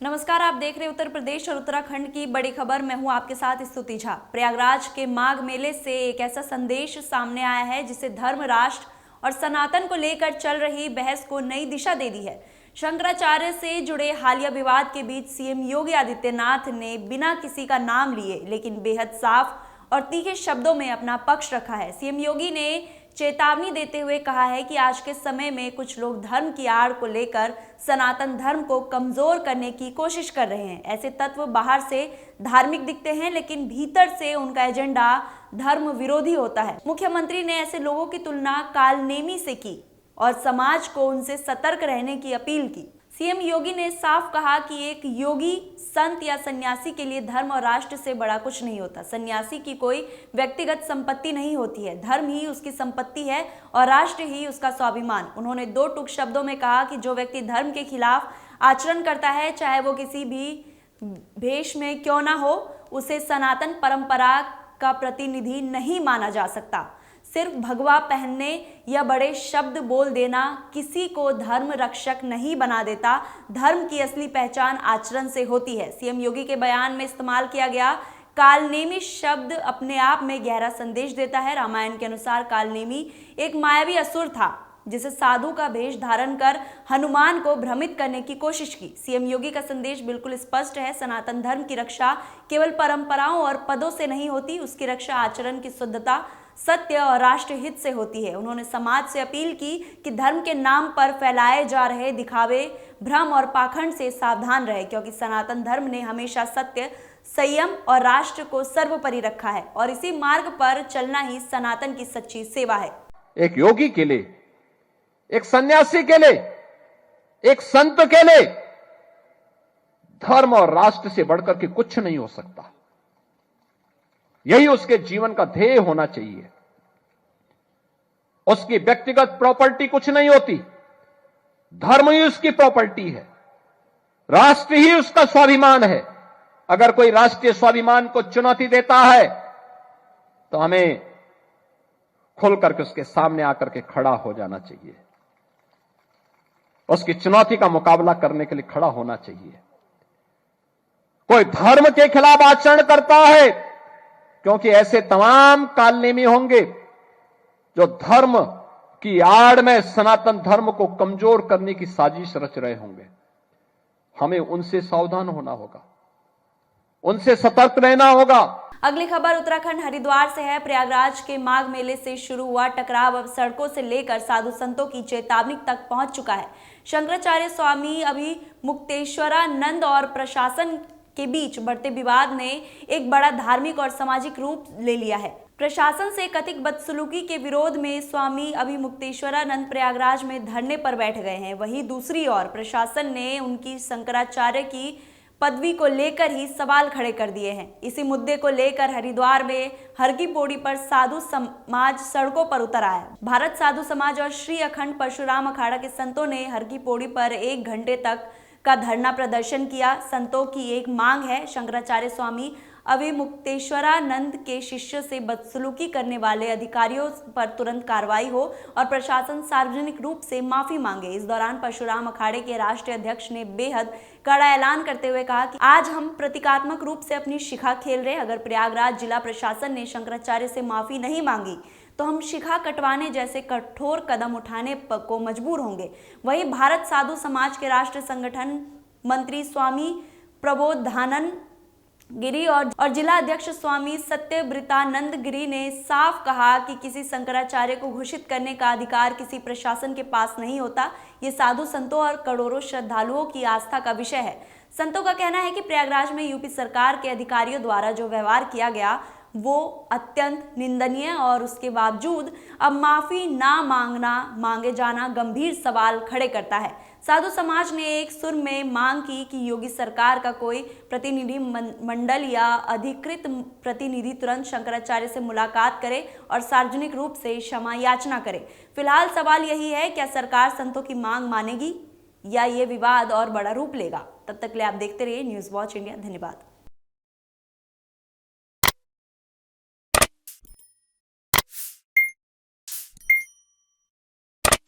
नमस्कार, आप देख रहे उत्तर प्रदेश और उत्तराखंड की बड़ी खबर। मैं हूं आपके साथ स्तुति झा। प्रयागराज के माघ मेले से एक ऐसा संदेश सामने आया है जिसे धर्म, राष्ट्र और सनातन को लेकर चल रही बहस को नई दिशा दे दी है। शंकराचार्य से जुड़े हालिया विवाद के बीच सीएम योगी आदित्यनाथ ने बिना किसी का नाम लिए लेकिन बेहद साफ और तीखे शब्दों में अपना पक्ष रखा है। सीएम योगी ने चेतावनी देते हुए कहा है कि आज के समय में कुछ लोग धर्म की आड़ को लेकर सनातन धर्म को कमजोर करने की कोशिश कर रहे हैं। ऐसे तत्व बाहर से धार्मिक दिखते हैं लेकिन भीतर से उनका एजेंडा धर्म विरोधी होता है। मुख्यमंत्री ने ऐसे लोगों की तुलना कालनेमी से की और समाज को उनसे सतर्क रहने की अपील की। सीएम योगी ने साफ कहा कि एक योगी, संत या सन्यासी के लिए धर्म और राष्ट्र से बड़ा कुछ नहीं होता। सन्यासी की कोई व्यक्तिगत संपत्ति नहीं होती है, धर्म ही उसकी संपत्ति है और राष्ट्र ही उसका स्वाभिमान। उन्होंने दो टूक शब्दों में कहा कि जो व्यक्ति धर्म के खिलाफ आचरण करता है, चाहे वो किसी भी भेष में क्यों ना हो, उसे सनातन परंपरा का प्रतिनिधि नहीं माना जा सकता। सिर्फ भगवा पहनने या बड़े शब्द बोल देना किसी को धर्म रक्षक नहीं बना देता। धर्म की असली पहचान आचरण से होती है। सीएम योगी के बयान में इस्तेमाल किया गया कालनेमी शब्द अपने आप में गहरा संदेश देता है। रामायण के अनुसार कालनेमी एक मायावी असुर था जिसे साधु का भेष धारण कर हनुमान को भ्रमित करने की कोशिश की। सीएम योगी का संदेश बिल्कुल स्पष्ट है। सनातन धर्म की रक्षा केवल परंपराओं और पदों से नहीं होती, उसकी रक्षा आचरण की शुद्धता, सत्य और राष्ट्र हित से होती है। उन्होंने समाज से अपील की कि धर्म के नाम पर फैलाए जा रहे दिखावे, भ्रम और पाखंड से सावधान रहे, क्योंकि सनातन धर्म ने हमेशा सत्य, संयम और राष्ट्र को सर्वोपरि रखा है और इसी मार्ग पर चलना ही सनातन की सच्ची सेवा है। एक योगी के लिए, एक सन्यासी के लिए, एक संत के लिए धर्म और राष्ट्र से बढ़कर के कुछ नहीं हो सकता। यही उसके जीवन का ध्येय होना चाहिए। उसकी व्यक्तिगत प्रॉपर्टी कुछ नहीं होती, धर्म ही उसकी प्रॉपर्टी है, राष्ट्र ही उसका स्वाभिमान है। अगर कोई राष्ट्रीय स्वाभिमान को चुनौती देता है तो हमें खुल करके उसके सामने आकर के खड़ा हो जाना चाहिए, उसकी चुनौती का मुकाबला करने के लिए खड़ा होना चाहिए। कोई धर्म के खिलाफ आचरण करता है, क्योंकि ऐसे तमाम कालनेमी होंगे जो धर्म की आड़ में सनातन धर्म को कमजोर करने की साजिश रच रहे होंगे। हमें उनसे सावधान होना होगा, उनसे सतर्क रहना होगा। अगली खबर उत्तराखंड हरिद्वार से है। प्रयागराज के माघ मेले से शुरू हुआ टकराव अब सड़कों से लेकर साधु संतों की चेतावनी तक पहुंच चुका है। शंकराचार्य स्वामी अभिमुक्तेश्वरानंद और प्रशासन के बीच बढ़ते विवाद ने एक बड़ा धार्मिक और सामाजिक रूप ले लिया है। प्रशासन से कथित बदसलूकी के विरोध में स्वामी अभिमुक्तेश्वरानंद प्रयागराज में धरने पर बैठ गए हैं। वहीं दूसरी ओर प्रशासन ने उनकी शंकराचार्य की पदवी को लेकर ही सवाल खड़े कर दिए हैं। इसी मुद्दे को लेकर हरिद्वार में हर की पौड़ी पर साधु समाज सड़कों पर उतर आया। भारत साधु समाज और श्री अखंड परशुराम अखाड़ा के संतों ने हर की पौड़ी पर 1 घंटे तक का धरना प्रदर्शन किया। संतों की एक मांग है, शंकराचार्य स्वामी अभिमुक्तेश्वरानंद के शिष्य से बदसलूकी करने वाले अधिकारियों पर तुरंत कार्रवाई हो और प्रशासन सार्वजनिक रूप से माफी मांगे। इस दौरान परशुराम अखाड़े के राष्ट्रीय अध्यक्ष ने बेहद कड़ा ऐलान करते हुए कहा कि आज हम प्रतीकात्मक रूप से अपनी शिखा खेल रहे। अगर प्रयागराज जिला प्रशासन ने शंकराचार्य से माफी नहीं मांगी तो हम शिखा कटवाने जैसे कठोर कदम उठाने को मजबूर होंगे। वहीं भारत साधु समाज के राष्ट्रीय संगठन मंत्री स्वामी प्रबोधानंद गिरी और जिला अध्यक्ष स्वामी सत्यव्रतानंद गिरी ने साफ कहा कि किसी शंकराचार्य को घोषित करने का अधिकार किसी प्रशासन के पास नहीं होता। ये साधु संतों और करोड़ों श्रद्धालुओं की आस्था का विषय है। संतों का कहना है कि प्रयागराज में यूपी सरकार के अधिकारियों द्वारा जो व्यवहार किया गया वो अत्यंत निंदनीय और उसके बावजूद अब माफी ना मांगे जाना गंभीर सवाल खड़े करता है। साधु समाज ने एक सुर में मांग की कि योगी सरकार का कोई प्रतिनिधि मंडल या अधिकृत प्रतिनिधि तुरंत शंकराचार्य से मुलाकात करे और सार्वजनिक रूप से क्षमा याचना करे। फिलहाल सवाल यही है, क्या सरकार संतों की मांग मानेगी या ये विवाद और बड़ा रूप लेगा? तब तक के लिए आप देखते रहिए न्यूज़ वॉच इंडिया। धन्यवाद।